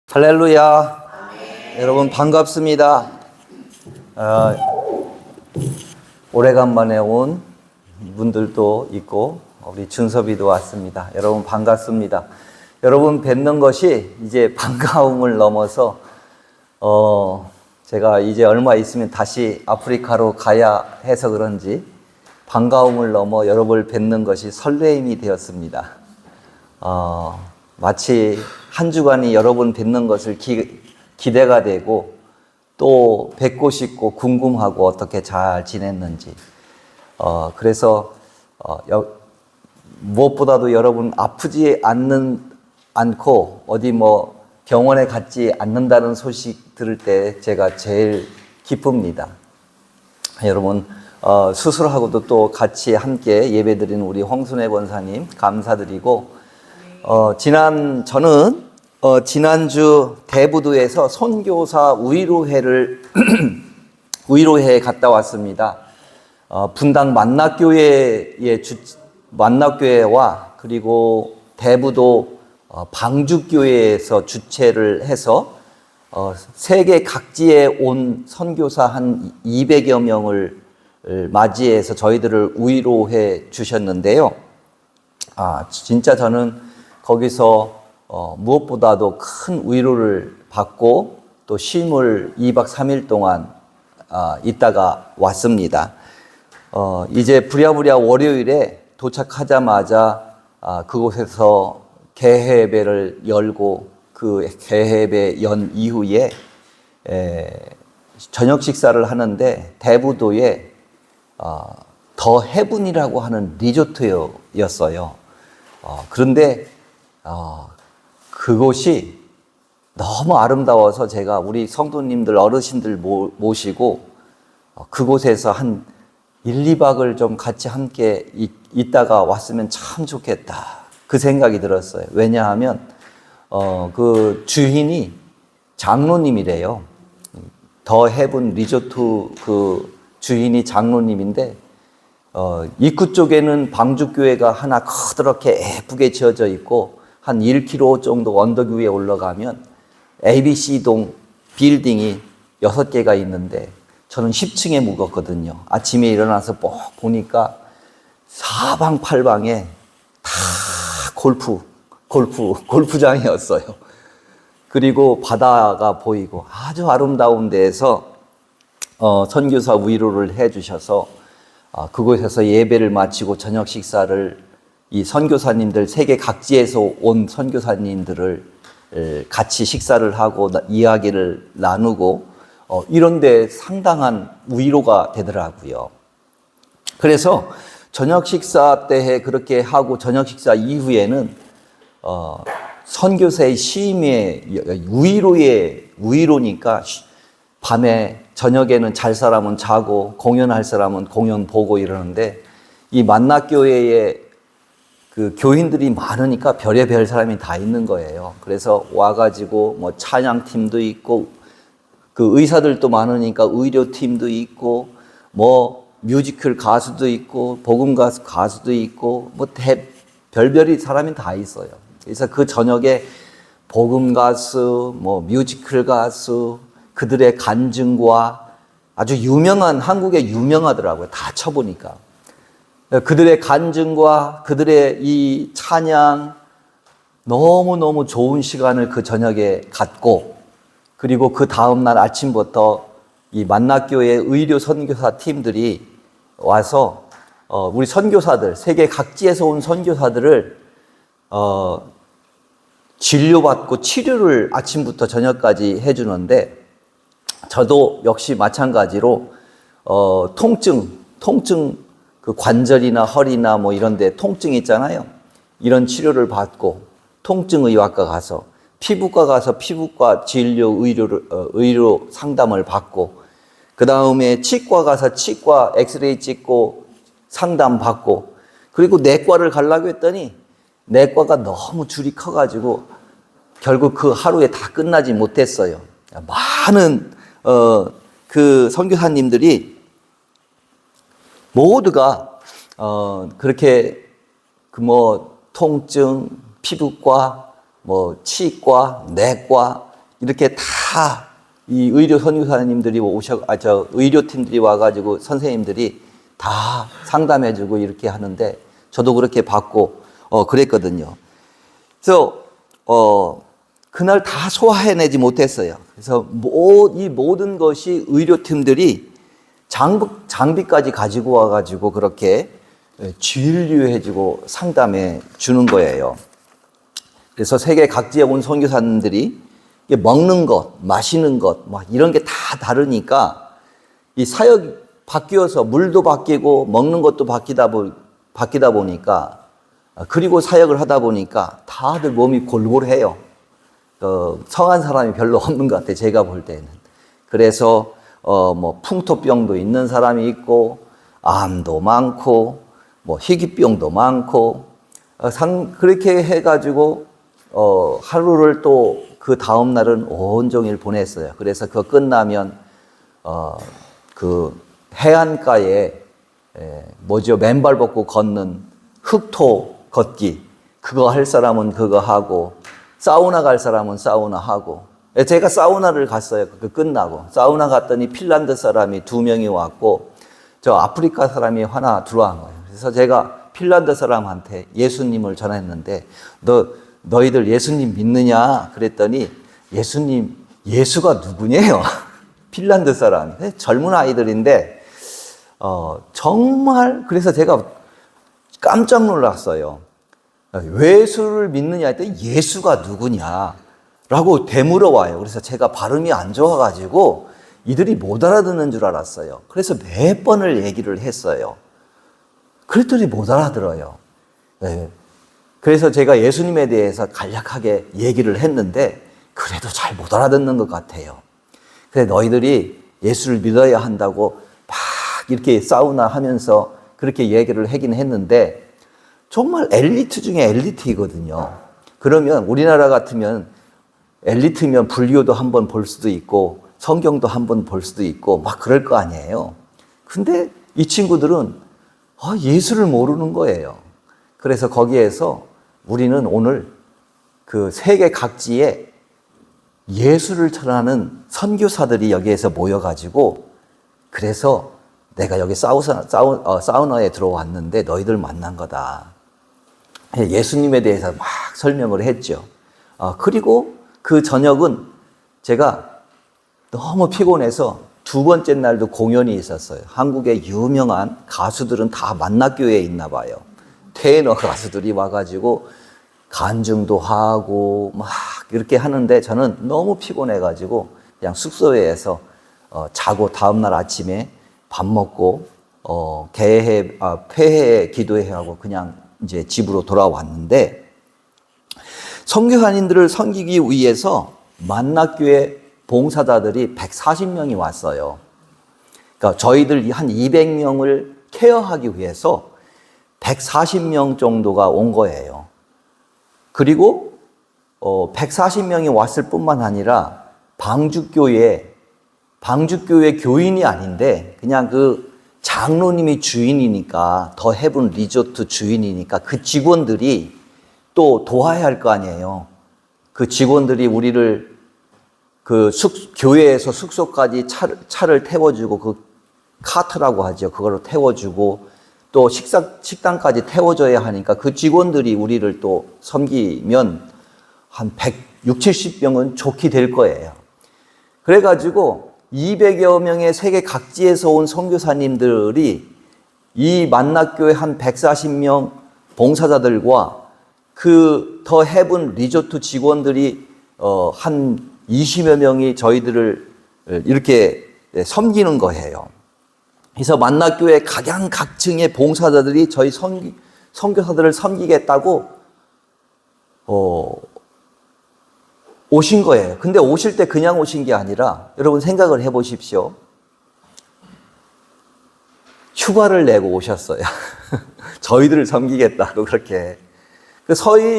할렐루야. 여러분 반갑습니다. 오래간만에 온 분들도 있고 우리 준섭이도 왔습니다. 여러분 반갑습니다. 여러분 뵙는 것이 이제 반가움을 넘어서 제가 이제 얼마 있으면 다시 아프리카로 가야 해서 그런지 반가움을 넘어 여러분을 뵙는 것이 설레임이 되었습니다. 마치 한 주간이 여러분 뵙는 것을 기대가 되고 또 뵙고 싶고 궁금하고 어떻게 잘 지냈는지 그래서 무엇보다도 여러분 아프지 않고 어디 뭐 병원에 갔지 않는다는 소식 들을 때 제가 제일 기쁩니다. 여러분 수술하고도 또 같이 함께 예배드리는 우리 홍순애 권사님 감사드리고 저는 지난주 대부도에서 선교사 위로회를 위로회에 갔다 왔습니다. 분당 만납교회와 그리고 대부도 방주교회에서 주최를 해서 세계 각지에 온 선교사 한 200여 명을 맞이해서 저희들을 위로해 주셨는데요. 진짜 저는 거기서 무엇보다도 큰 위로를 받고 또 쉼을 2박 3일 동안 있다가 왔습니다. 이제 부랴부랴 월요일에 도착하자마자 그곳에서 개회배를 열고 그 개회배 연 이후에 저녁 식사를 하는데 대부도에 더 헤븐이라고 하는 리조트였어요. 그런데 그곳이 너무 아름다워서 제가 우리 성도님들 어르신들 모시고 그곳에서 한 1, 2박을 좀 같이 함께 있다가 왔으면 참 좋겠다 그 생각이 들었어요. 왜냐하면 그 주인이 장로님이래요. 더 헤븐 리조트 그 주인이 장로님인데 입구 쪽에는 방주교회가 하나 커다랗게 예쁘게 지어져 있고 한 1km 정도 언덕 위에 올라가면 ABC동 빌딩이 6개가 있는데 저는 10층에 묵었거든요. 아침에 일어나서 보니까 사방팔방에 다 골프장이었어요. 그리고 바다가 보이고 아주 아름다운 데에서 선교사 위로를 해 주셔서 그곳에서 예배를 마치고 저녁 식사를 이 선교사님들 세계 각지에서 온 선교사님들을 같이 식사를 하고 이야기를 나누고 이런 데 상당한 위로가 되더라고요. 그래서 저녁 식사 때에 그렇게 하고 저녁 식사 이후에는 선교사의 쉼의 위로니까 밤에 저녁에는 잘 사람은 자고 공연할 사람은 공연 보고 이러는데 이 만납교회에 그 교인들이 많으니까 별의별 사람이 다 있는 거예요. 그래서 와가지고 뭐 찬양팀도 있고 그 의사들도 많으니까 의료팀도 있고 뭐 뮤지컬 가수도 있고 복음 가수도 있고 뭐 별별이 사람이 다 있어요. 그래서 그 저녁에 복음 가수 뭐 뮤지컬 가수 그들의 간증과 아주 유명한 한국에 유명하더라고요. 다 쳐보니까. 그들의 간증과 그들의 이 찬양 너무너무 좋은 시간을 그 저녁에 갖고 그리고 그 다음날 아침부터 이 만납교회 의료 선교사 팀들이 와서 우리 선교사들 세계 각지에서 온 선교사들을 진료받고 치료를 아침부터 저녁까지 해주는데 저도 역시 마찬가지로 통증 그 관절이나 허리나 뭐 이런 데 통증 있잖아요. 이런 치료를 받고 통증의학과 가서 피부과 가서 피부과 진료 의료 상담을 받고 그 다음에 치과 가서 치과 엑스레이 찍고 상담 받고 그리고 내과를 가려고 했더니 내과가 너무 줄이 커가지고 결국 그 하루에 다 끝나지 못했어요. 많은 그 선교사님들이 모두가 그렇게 그 뭐 통증, 피부과, 뭐 치과, 내과 이렇게 다 이 의료 선교사님들이 의료팀들이 와가지고 선생님들이 다 상담해주고 이렇게 하는데 저도 그렇게 받고 그랬거든요. 그래서 그날 다 소화해내지 못했어요. 그래서 이 모든 것이 의료팀들이 장비까지 가지고 와가지고 그렇게 진료해주고 상담해 주는 거예요. 그래서 세계 각지에 온 선교사님들이 먹는 것, 마시는 것, 막 이런 게 다 다르니까 이 사역이 바뀌어서 물도 바뀌고 먹는 것도 바뀌다 보니까 그리고 사역을 하다 보니까 다들 몸이 골골해요. 성한 사람이 별로 없는 것 같아요. 제가 볼 때는. 그래서 뭐 풍토병도 있는 사람이 있고 암도 많고 뭐 희귀병도 많고 그렇게 해가지고 하루를 또 그 다음 날은 온종일 보냈어요. 그래서 그거 끝나면 그 해안가에 맨발 벗고 걷는 흑토 걷기 그거 할 사람은 그거 하고 사우나 갈 사람은 사우나 하고 제가 사우나를 갔어요. 그 끝나고 사우나 갔더니 핀란드 사람이 2명이 왔고 저 아프리카 사람이 하나 들어온 거예요. 그래서 제가 핀란드 사람한테 예수님을 전했는데 너희들 예수님 믿느냐 그랬더니 예수가 누구냐요? 핀란드 사람 젊은 아이들인데 정말 그래서 제가 깜짝 놀랐어요. 왜 예수를 믿느냐 했더니 예수가 누구냐라고 되물어와요. 그래서 제가 발음이 안 좋아가지고 이들이 못 알아듣는 줄 알았어요. 그래서 몇 번을 얘기를 했어요. 그랬더니 못 알아들어요. 네. 그래서 제가 예수님에 대해서 간략하게 얘기를 했는데 그래도 잘 못 알아듣는 것 같아요. 그래 너희들이 예수를 믿어야 한다고 막 이렇게 사우나 하면서 그렇게 얘기를 하긴 했는데 정말 엘리트 중에 엘리트이거든요. 그러면 우리나라 같으면 엘리트면 불교도 한번 볼 수도 있고 성경도 한번 볼 수도 있고 막 그럴 거 아니에요. 근데 이 친구들은 예수를 모르는 거예요. 그래서 거기에서 우리는 오늘 그 세계 각지에 예수를 전하는 선교사들이 여기에서 모여가지고 그래서 내가 여기 사우나에 들어왔는데 너희들 만난 거다. 예수님에 대해서 막 설명을 했죠. 그리고 그 저녁은 제가 너무 피곤해서 2번째 날도 공연이 있었어요. 한국의 유명한 가수들은 다 만나교회에 있나 봐요. 테너 가수들이 와가지고 간증도 하고 막 이렇게 하는데 저는 너무 피곤해가지고 그냥 숙소에서 자고 다음날 아침에 밥 먹고 폐회 기도회하고 그냥 이제 집으로 돌아왔는데 선교사님들을 섬기기 위해서 만나교회 봉사자들이 140명이 왔어요. 그러니까 저희들 한 200명을 케어하기 위해서 140명 정도가 온 거예요. 그리고 140명이 왔을 뿐만 아니라 방주교회 교인이 아닌데 그냥 그 장로님이 주인이니까 더 헤븐 리조트 주인이니까 그 직원들이 또 도와야 할 거 아니에요. 그 직원들이 우리를 그 교회에서 숙소까지 차를 태워주고 그 카트라고 하죠. 그걸로 태워주고 또 식당까지 태워줘야 하니까 그 직원들이 우리를 또 섬기면 한 160, 70명은 좋게 될 거예요. 그래가지고 200여 명의 세계 각지에서 온 선교사님들이 이 만나교회 한 140명 봉사자들과 그 더 헤븐 리조트 직원들이 한 20여 명이 저희들을 이렇게 섬기는 거예요. 그래서 만나교회 각양각층의 봉사자들이 저희 선교사들을 섬기겠다고 오신 거예요. 근데 오실 때 그냥 오신 게 아니라 여러분 생각을 해보십시오. 휴가를 내고 오셨어요. 저희들을 섬기겠다고 그렇게.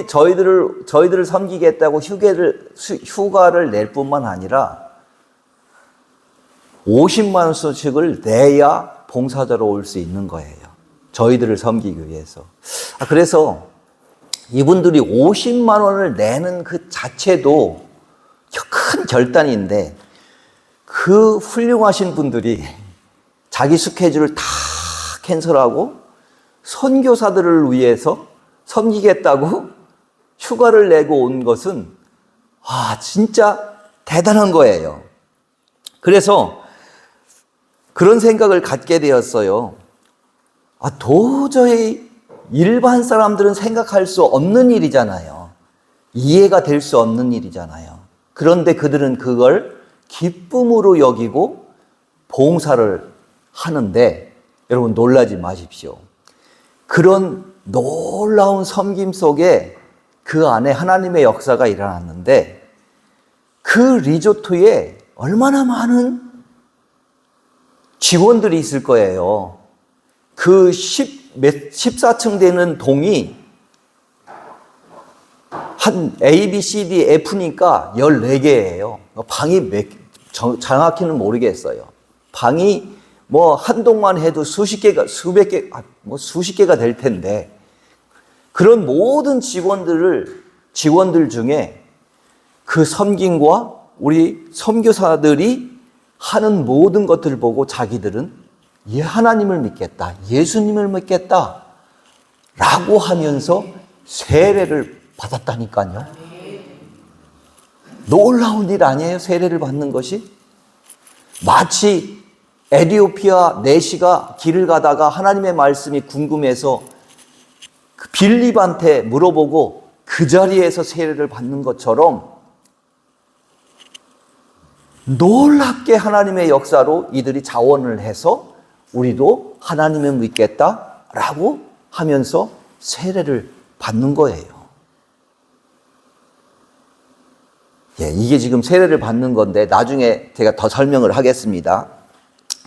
저희들을 섬기겠다고 휴가를 낼 뿐만 아니라 50만 원씩을 내야 봉사자로 올 수 있는 거예요. 저희들을 섬기기 위해서. 그래서 이분들이 50만 원을 내는 그 자체도 큰 결단인데 그 훌륭하신 분들이 자기 스케줄을 다 캔슬하고 선교사들을 위해서 섬기겠다고 휴가를 내고 온 것은 진짜 대단한 거예요. 그래서 그런 생각을 갖게 되었어요. 도저히 일반 사람들은 생각할 수 없는 일이잖아요. 이해가 될 수 없는 일이잖아요. 그런데 그들은 그걸 기쁨으로 여기고 봉사를 하는데 여러분 놀라지 마십시오. 그런 놀라운 섬김 속에 그 안에 하나님의 역사가 일어났는데 그 리조트에 얼마나 많은 직원들이 있을 거예요. 그 14층 되는 동이 한 A, B, C, D, F니까 14개예요. 방이 정확히는 모르겠어요. 방이 한 동만 해도 수십 개가 될 텐데 그런 모든 직원들 중에 그 섬김과 우리 선교사들이 하는 모든 것들을 보고 자기들은 하나님을 믿겠다, 예수님을 믿겠다 라고 하면서 세례를 받았다니까요. 놀라운 일 아니에요? 세례를 받는 것이? 마치 에티오피아 내시가 길을 가다가 하나님의 말씀이 궁금해서 그 빌립한테 물어보고 그 자리에서 세례를 받는 것처럼 놀랍게 하나님의 역사로 이들이 자원을 해서 우리도 하나님을 믿겠다라고 하면서 세례를 받는 거예요. 이게 지금 세례를 받는 건데 나중에 제가 더 설명을 하겠습니다.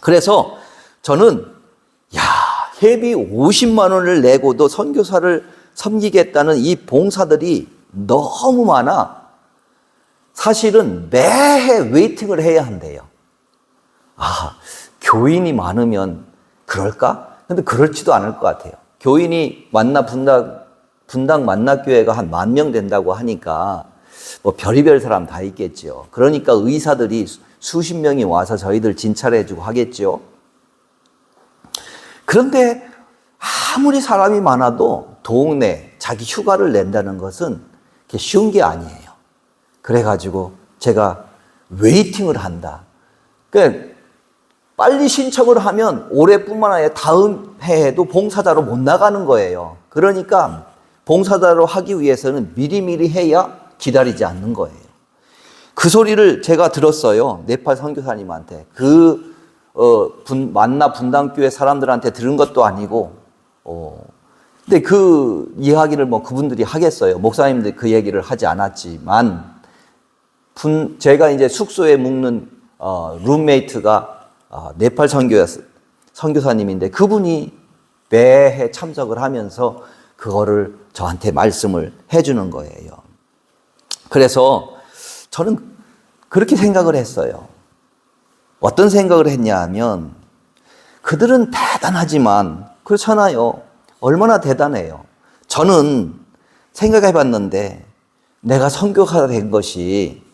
그래서 저는 회비 50만 원을 내고도 선교사를 섬기겠다는 이 봉사들이 너무 많아. 사실은 매해 웨이팅을 해야 한대요. 교인이 많으면 그럴까? 근데 그렇지도 않을 것 같아요. 교인이 분당 만나교회가 한 10,000명 된다고 하니까 별의별 사람 다 있겠죠. 그러니까 의사들이 수십 명이 와서 저희들 진찰해주고 하겠죠. 그런데 아무리 사람이 많아도 동네 자기 휴가를 낸다는 것은 쉬운 게 아니에요. 그래가지고 제가 웨이팅을 한다. 그러니까 빨리 신청을 하면 올해뿐만 아니라 다음 해에도 봉사자로 못 나가는 거예요. 그러니까 봉사자로 하기 위해서는 미리미리 해야 기다리지 않는 거예요. 그 소리를 제가 들었어요. 네팔 선교사님한테. 만나 분당교회 사람들한테 들은 것도 아니고, 근데 그 이야기를 그분들이 하겠어요. 목사님들 그 얘기를 하지 않았지만, 제가 이제 숙소에 묵는, 룸메이트가, 네팔 선교사님인데 그분이 매해 참석을 하면서 그거를 저한테 말씀을 해주는 거예요. 그래서 저는 그렇게 생각을 했어요. 어떤 생각을 했냐 하면 그들은 대단하지만 그렇잖아요. 얼마나 대단해요. 저는 생각해 봤는데 내가 선교사가 된 것이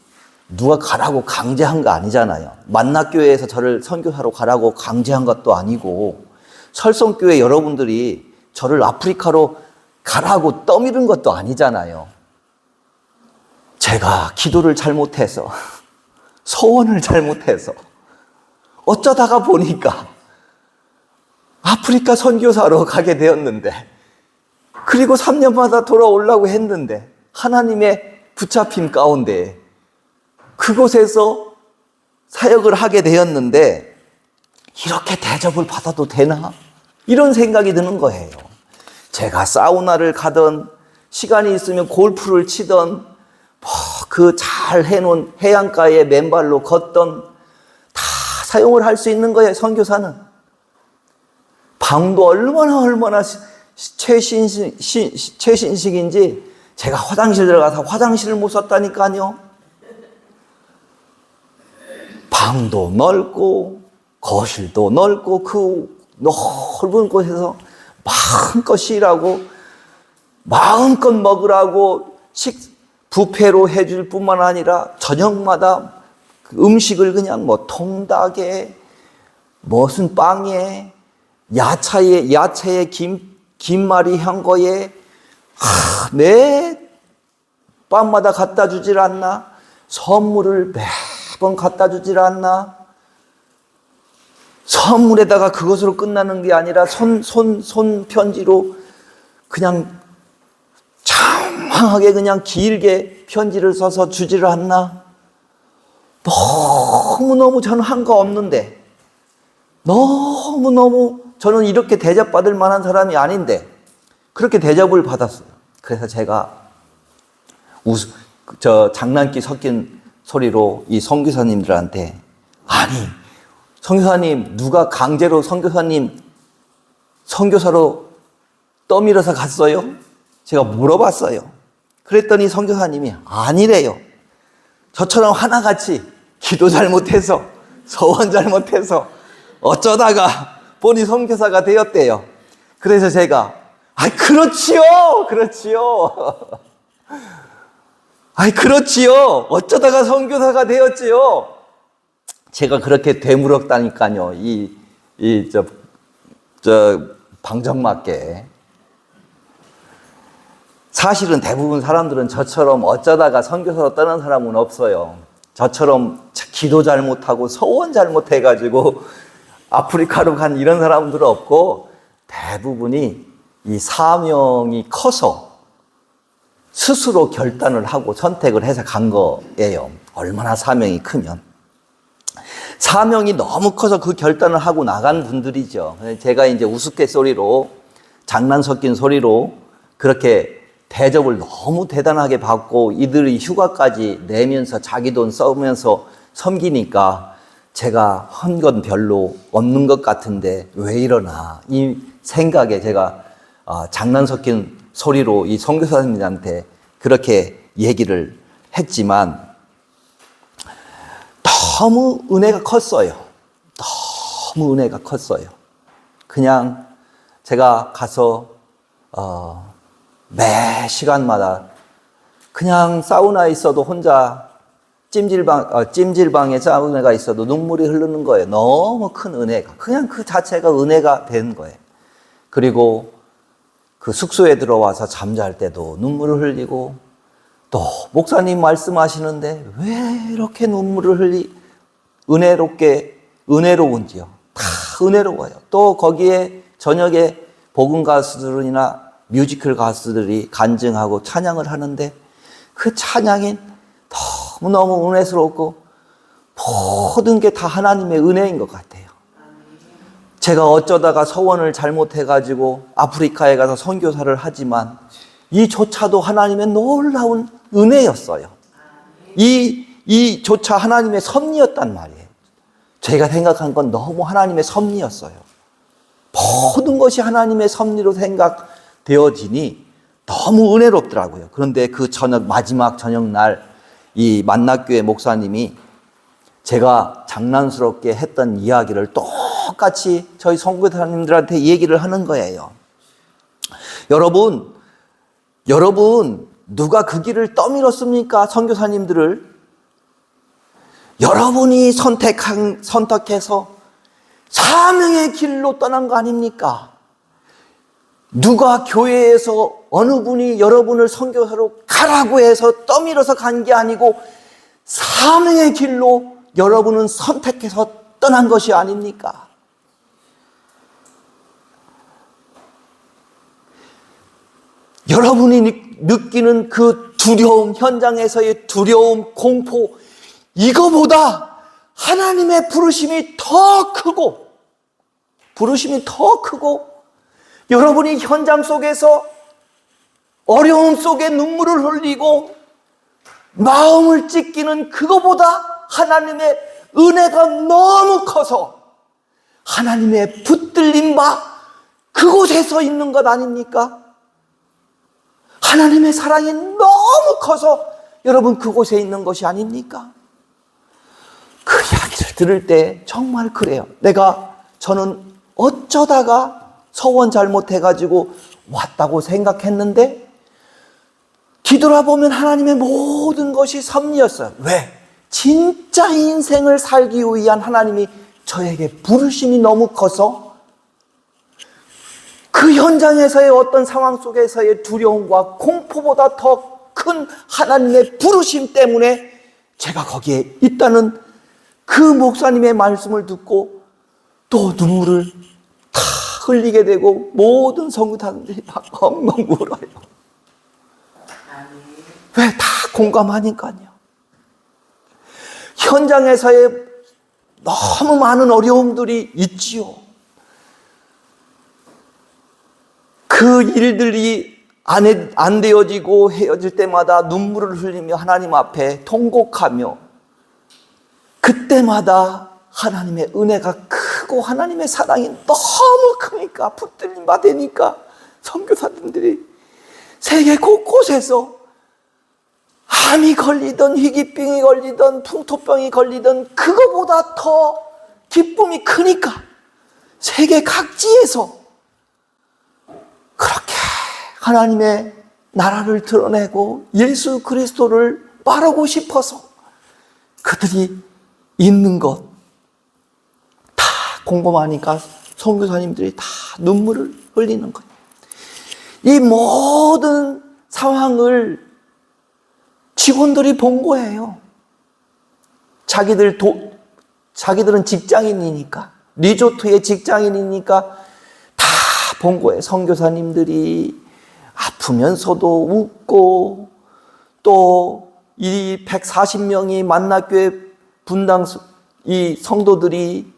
누가 가라고 강제한 거 아니잖아요. 만나교회에서 저를 선교사로 가라고 강제한 것도 아니고 설성교회 여러분들이 저를 아프리카로 가라고 떠미른 것도 아니잖아요. 제가 기도를 잘못해서 소원을 잘못해서 어쩌다가 보니까 아프리카 선교사로 가게 되었는데 그리고 3년마다 돌아오려고 했는데 하나님의 붙잡힘 가운데 그곳에서 사역을 하게 되었는데 이렇게 대접을 받아도 되나? 이런 생각이 드는 거예요. 제가 사우나를 가던 시간이 있으면 골프를 치던 그 잘 해놓은 해안가에 맨발로 걷던 다 사용을 할 수 있는 거예요. 선교사는. 방도 얼마나 최신식인지 제가 화장실 들어가서 화장실을 못 썼다니까요. 방도 넓고 거실도 넓고 그 넓은 곳에서 마음껏 쉬라고 마음껏 먹으라고 부페로 해줄 뿐만 아니라 저녁마다 그 음식을 그냥 뭐 통닭에 무슨 빵에 야채에 김말이 한 거에 매 밤마다 갖다 주질 않나? 선물을 매번 갖다 주질 않나? 선물에다가 그것으로 끝나는 게 아니라 손 편지로 그냥 장황하게 그냥 길게 편지를 써서 주지를 않나? 너무너무 저는 한 거 없는데, 너무너무 저는 이렇게 대접받을 만한 사람이 아닌데 그렇게 대접을 받았어요. 그래서 제가 장난기 섞인 소리로 이 선교사님들한테, 아니 선교사님 누가 강제로 선교사님 선교사로 떠밀어서 갔어요? 제가 물어봤어요. 그랬더니 선교사님이 아니래요. 저처럼 하나같이 기도 잘못해서 서원 잘못해서 어쩌다가 보니 선교사가 되었대요. 그래서 제가 그렇지요. 그렇지요. 어쩌다가 선교사가 되었지요. 제가 그렇게 되물었다니까요. 방정맞게. 사실은 대부분 사람들은 저처럼 어쩌다가 선교사로 떠난 사람은 없어요. 저처럼 기도 잘못하고 서원 잘못해가지고 아프리카로 간 이런 사람들은 없고, 대부분이 이 사명이 커서 스스로 결단을 하고 선택을 해서 간 거예요. 얼마나 사명이 크면. 사명이 너무 커서 그 결단을 하고 나간 분들이죠. 제가 이제 우스갯소리로, 장난 섞인 소리로 그렇게 대접을 너무 대단하게 받고 이들이 휴가까지 내면서 자기 돈 써면서 섬기니까 제가 한 건 별로 없는 것 같은데 왜 이러나, 이 생각에 제가 장난 섞인 소리로 이 선교사님들한테 그렇게 얘기를 했지만 너무 은혜가 컸어요. 너무 은혜가 컸어요. 그냥 제가 가서 매 시간마다 그냥 사우나에 있어도 혼자 찜질방에 사우나가 있어도 눈물이 흐르는 거예요. 너무 큰 은혜가. 그냥 그 자체가 은혜가 된 거예요. 그리고 그 숙소에 들어와서 잠잘 때도 눈물을 흘리고, 또 목사님 말씀하시는데 왜 이렇게 눈물을 은혜로운지요. 다 은혜로워요. 또 거기에 저녁에 복음 가수들이나 뮤지컬 가수들이 간증하고 찬양을 하는데 그 찬양이 너무너무 은혜스럽고 모든 게 다 하나님의 은혜인 것 같아요. 제가 어쩌다가 서원을 잘못해가지고 아프리카에 가서 선교사를 하지만 이조차도 하나님의 놀라운 은혜였어요. 이조차 하나님의 섭리였단 말이에요. 제가 생각한 건 너무 하나님의 섭리였어요. 모든 것이 하나님의 섭리로 생각되어지니 너무 은혜롭더라고요. 그런데 그 마지막 저녁날 이 만나교회 목사님이 제가 장난스럽게 했던 이야기를 똑같이 저희 선교사님들한테 얘기를 하는 거예요. 여러분 누가 그 길을 떠밀었습니까? 선교사님들을. 여러분이 선택해서 사명의 길로 떠난 거 아닙니까? 누가 교회에서 어느 분이 여러분을 선교사로 가라고 해서 떠밀어서 간 게 아니고 사명의 길로 여러분은 선택해서 떠난 것이 아닙니까? 여러분이 느끼는 그 두려움, 현장에서의 두려움, 공포, 이거보다 하나님의 부르심이 더 크고 여러분이 현장 속에서 어려움 속에 눈물을 흘리고 마음을 찢기는 그거보다 하나님의 은혜가 너무 커서 하나님의 붙들린 바 그곳에서 있는 것 아닙니까? 하나님의 사랑이 너무 커서 여러분 그곳에 있는 것이 아닙니까? 그 이야기를 들을 때 정말 그래요. 저는 어쩌다가 서원 잘못해가지고 왔다고 생각했는데 뒤돌아보면 하나님의 모든 것이 섭리였어요. 왜? 진짜 인생을 살기 위한 하나님이 저에게 부르심이 너무 커서 그 현장에서의 어떤 상황 속에서의 두려움과 공포보다 더 큰 하나님의 부르심 때문에 제가 거기에 있다는 그 목사님의 말씀을 듣고 또 눈물을 다 흘리게 되고 모든 성도들이 막 엉엉 울어요. 왜? 다 공감하니까요. 현장에서의 너무 많은 어려움들이 있지요. 그 일들이 안 되어지고 헤어질 때마다 눈물을 흘리며 하나님 앞에 통곡하며 그때마다 하나님의 은혜가 크고 하나님의 사랑이 너무 크니까 붙들림 받으니까 선교사님들이 세계 곳곳에서 암이 걸리든 희귀병이 걸리든 풍토병이 걸리든 그거보다 더 기쁨이 크니까 세계 각지에서 그렇게 하나님의 나라를 드러내고 예수 그리스도를 말하고 싶어서 그들이 있는 것 다 공감하니까 선교사님들이 다 눈물을 흘리는 거예요. 이 모든 상황을 직원들이 본 거예요. 자기들은 직장인이니까, 리조트의 직장인이니까 다 본 거예요. 선교사님들이 아프면서도 웃고 또 이 140명이 만나교회 분당 이 성도들이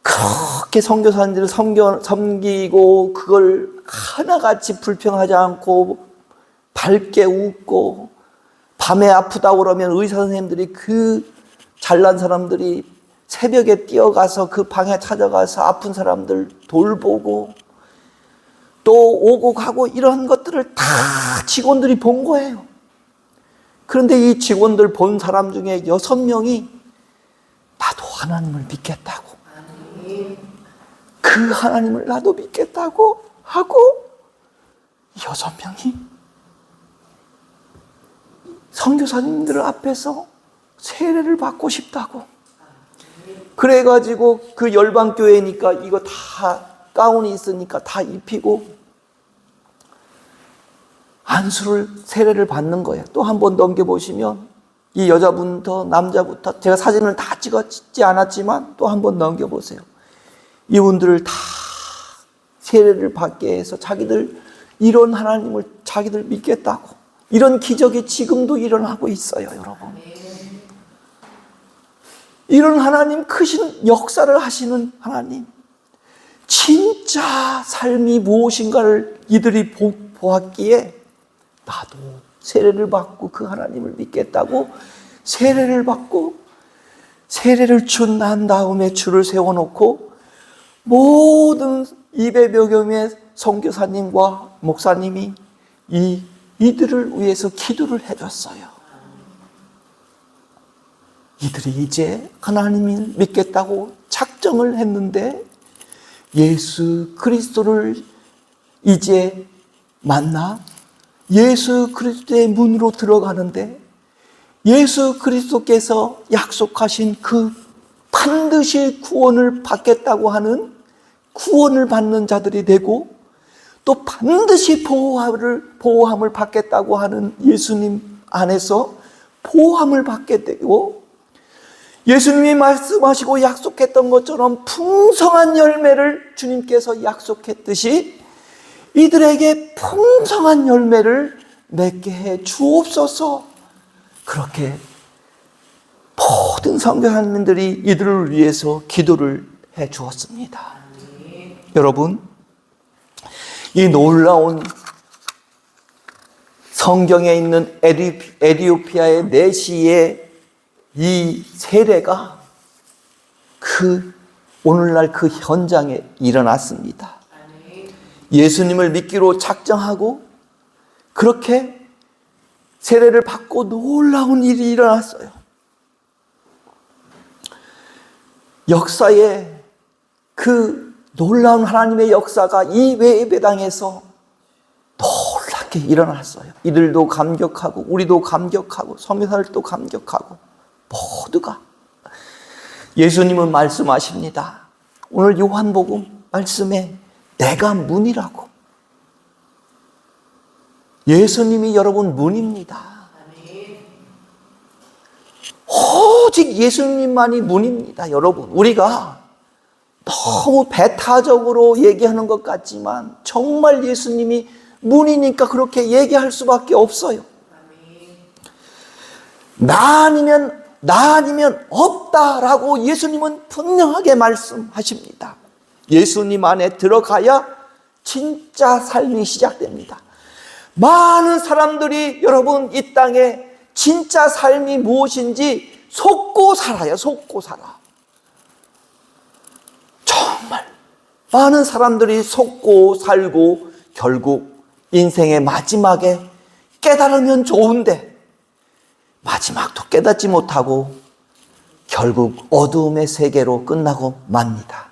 그렇게 선교사님들을 섬기고 그걸 하나같이 불평하지 않고 밝게 웃고 밤에 아프다고 그러면 의사 선생님들이 그 잘난 사람들이 새벽에 뛰어가서 그 방에 찾아가서 아픈 사람들 돌보고 또 오고 가고 이런 것들을 다 직원들이 본 거예요. 그런데 이 직원들 본 사람 중에 6명이 나도 하나님을 믿겠다고, 그 하나님을 나도 믿겠다고 하고 6명이 선교사님들 앞에서 세례를 받고 싶다고. 그래가지고 그 열방교회니까 이거 다 가운이 있으니까 다 입히고 안수를 세례를 받는 거예요. 또 한 번 넘겨보시면 이 여자분부터 남자부터 제가 사진을 다 찍지 않았지만 또 한 번 넘겨보세요. 이분들을 다 세례를 받게 해서 자기들 이런 하나님을 자기들 믿겠다고. 이런 기적이 지금도 일어나고 있어요, 여러분. 이런 하나님, 크신 역사를 하시는 하나님, 진짜 삶이 무엇인가를 이들이 보았기에 나도 세례를 받고 그 하나님을 믿겠다고 세례를 받고 세례를 준 난 다음에 줄을 세워놓고 모든 200여 명의 선교사님과 목사님이 이들을 위해서 기도를 해줬어요. 이들이 이제 하나님을 믿겠다고 작정을 했는데 예수 그리스도를 이제 만나 예수 그리스도의 문으로 들어가는데 예수 그리스도께서 약속하신 그 반드시 구원을 받겠다고 하는 구원을 받는 자들이 되고 또 반드시 보호함을 받겠다고 하는 예수님 안에서 보호함을 받게 되고 예수님이 말씀하시고 약속했던 것처럼 풍성한 열매를 주님께서 약속했듯이 이들에게 풍성한 열매를 맺게 해 주옵소서. 그렇게 모든 선교사님들이 이들을 위해서 기도를 해 주었습니다. 여러분, 이 놀라운 성경에 있는 에티오피아의 내시의 이 세례가 오늘날 그 현장에 일어났습니다. 예수님을 믿기로 작정하고 그렇게 세례를 받고 놀라운 일이 일어났어요. 역사에 그 놀라운 하나님의 역사가 이 예배당에서 놀랍게 이렇게 일어났어요. 이들도 감격하고 우리도 감격하고 성교사들도 감격하고 모두가. 예수님은 말씀하십니다. 오늘 요한복음 말씀에 내가 문이라고. 예수님이 여러분 문입니다. 오직 예수님만이 문입니다. 여러분, 우리가 너무 배타적으로 얘기하는 것 같지만 정말 예수님이 문이니까 그렇게 얘기할 수밖에 없어요. 나 아니면 없다라고 예수님은 분명하게 말씀하십니다. 예수님 안에 들어가야 진짜 삶이 시작됩니다. 많은 사람들이 여러분 이 땅에 진짜 삶이 무엇인지 속고 살아요. 속고 살아. 정말 많은 사람들이 속고 살고 결국 인생의 마지막에 깨달으면 좋은데 마지막도 깨닫지 못하고 결국 어두움의 세계로 끝나고 맙니다.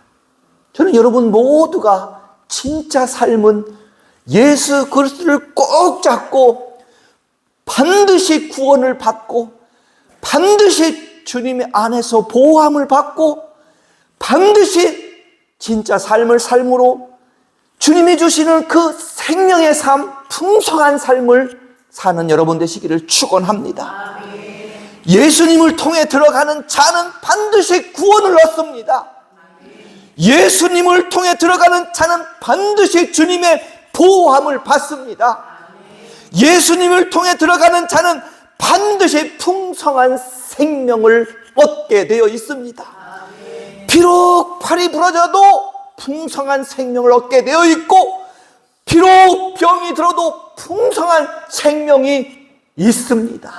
저는 여러분 모두가 진짜 삶은 예수 그리스도를 꼭 잡고 반드시 구원을 받고 반드시 주님의 안에서 보호함을 받고 반드시 진짜 삶을 삶으로 주님이 주시는 그 생명의 삶, 풍성한 삶을 사는 여러분 되시기를 축원합니다. 예수님을 통해 들어가는 자는 반드시 구원을 얻습니다. 예수님을 통해 들어가는 자는 반드시 주님의 보호함을 받습니다. 예수님을 통해 들어가는 자는 반드시 풍성한 생명을 얻게 되어 있습니다. 비록 팔이 부러져도 풍성한 생명을 얻게 되어 있고 비록 병이 들어도 풍성한 생명이 있습니다.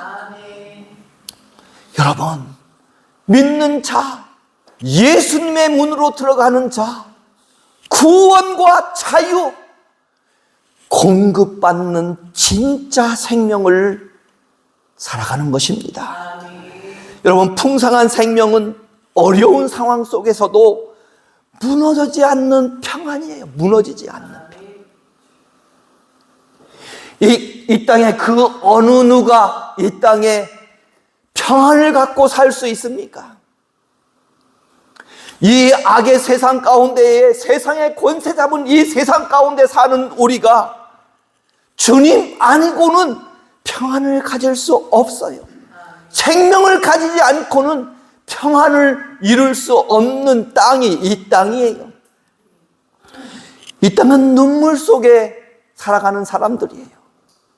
여러분, 믿는 자, 예수님의 문으로 들어가는 자, 구원과 자유, 공급받는 진짜 생명을 살아가는 것입니다. 여러분, 풍성한 생명은 어려운 상황 속에서도 무너지지 않는 평안이에요. 무너지지 않는 평안. 이 땅에 그 어느 누가 이 땅에 평안을 갖고 살 수 있습니까? 이 악의 세상 가운데에 세상의 권세 잡은 이 세상 가운데 사는 우리가 주님 아니고는 평안을 가질 수 없어요. 생명을 가지지 않고는 평안을 이룰 수 없는 땅이 이 땅이에요. 이 땅은 눈물 속에 살아가는 사람들이에요.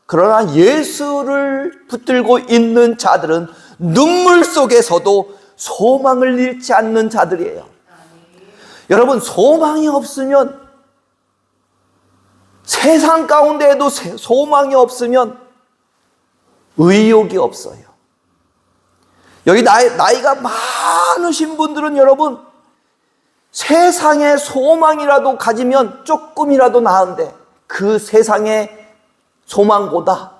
그러나 예수를 붙들고 있는 자들은 눈물 속에서도 소망을 잃지 않는 자들이에요. 여러분, 소망이 없으면, 세상 가운데에도 소망이 없으면 의욕이 없어요. 여기 나이가 많으신 분들은 여러분, 세상에 소망이라도 가지면 조금이라도 나은데 그 세상의 소망보다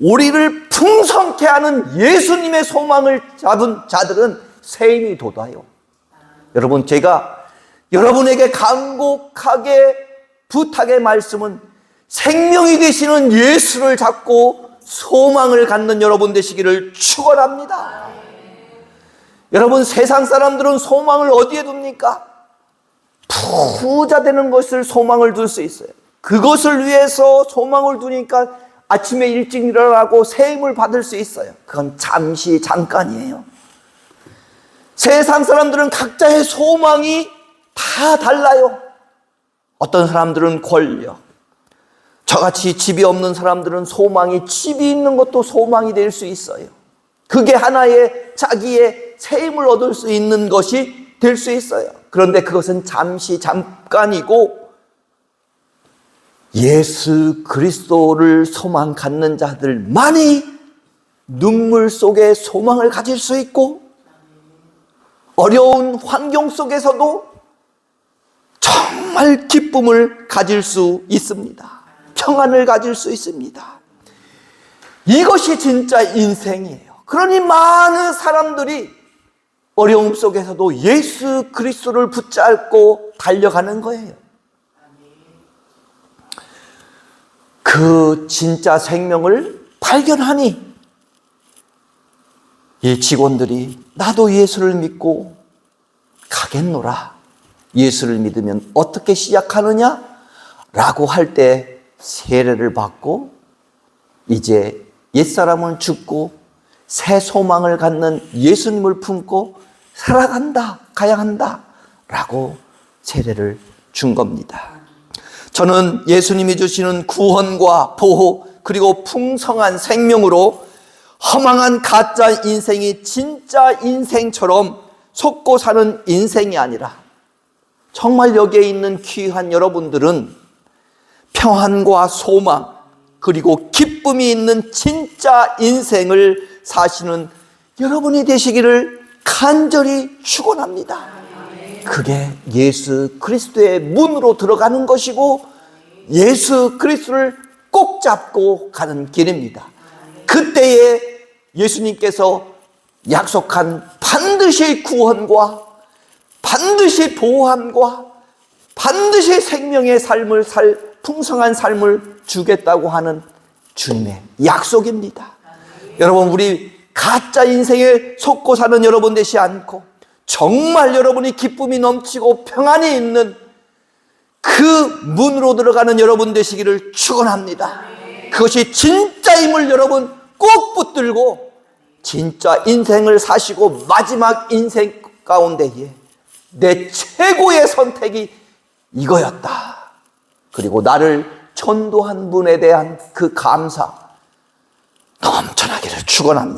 우리를 풍성케 하는 예수님의 소망을 잡은 자들은 새 힘이 돋아요. 여러분, 제가 여러분에게 간곡하게 부탁의 말씀은 생명이 되시는 예수를 잡고 소망을 갖는 여러분 되시기를 축원합니다. 여러분, 세상 사람들은 소망을 어디에 둡니까? 부자 되는 것을 소망을 둘 수 있어요. 그것을 위해서 소망을 두니까 아침에 일찍 일어나고 새 힘을 받을 수 있어요. 그건 잠시 잠깐이에요. 세상 사람들은 각자의 소망이 다 달라요. 어떤 사람들은 권력, 저같이 집이 없는 사람들은 소망이 집이 있는 것도 소망이 될 수 있어요. 그게 하나의 자기의 새 힘을 얻을 수 있는 것이 될 수 있어요. 그런데 그것은 잠시 잠깐이고 예수 그리스도를 소망 갖는 자들만이 눈물 속에 소망을 가질 수 있고 어려운 환경 속에서도 정말 기쁨을 가질 수 있습니다. 평안을 가질 수 있습니다. 이것이 진짜 인생이에요. 그러니 많은 사람들이 어려움 속에서도 예수 그리스도를 붙잡고 달려가는 거예요. 그 진짜 생명을 발견하니 이 직원들이 나도 예수를 믿고 가겠노라. 예수를 믿으면 어떻게 시작하느냐? 라고 할 때 세례를 받고 이제 옛사람은 죽고 새 소망을 갖는 예수님을 품고 살아간다, 가야 한다 라고 세례를 준 겁니다. 저는 예수님이 주시는 구원과 보호 그리고 풍성한 생명으로 허망한 가짜 인생이 진짜 인생처럼 속고 사는 인생이 아니라 정말 여기에 있는 귀한 여러분들은 평안과 소망 그리고 기쁨이 있는 진짜 인생을 사시는 여러분이 되시기를 간절히 축원합니다. 그게 예수 그리스도의 문으로 들어가는 것이고 예수 그리스도를 꼭 잡고 가는 길입니다. 그때에 예수님께서 약속한 반드시 구원과 반드시 보호함과 반드시 생명의 삶을 풍성한 삶을 주겠다고 하는 주님의 약속입니다. 여러분, 우리 가짜 인생에 속고 사는 여러분 되지 않고 정말 여러분이 기쁨이 넘치고 평안이 있는 그 문으로 들어가는 여러분 되시기를 축원합니다. 그것이 진짜임을 여러분 꼭 붙들고 진짜 인생을 사시고 마지막 인생 가운데에 내 최고의 선택이 이거였다. 그리고 나를 전도한 분에 대한 그 감사 넘쳐나기를 축원합니다.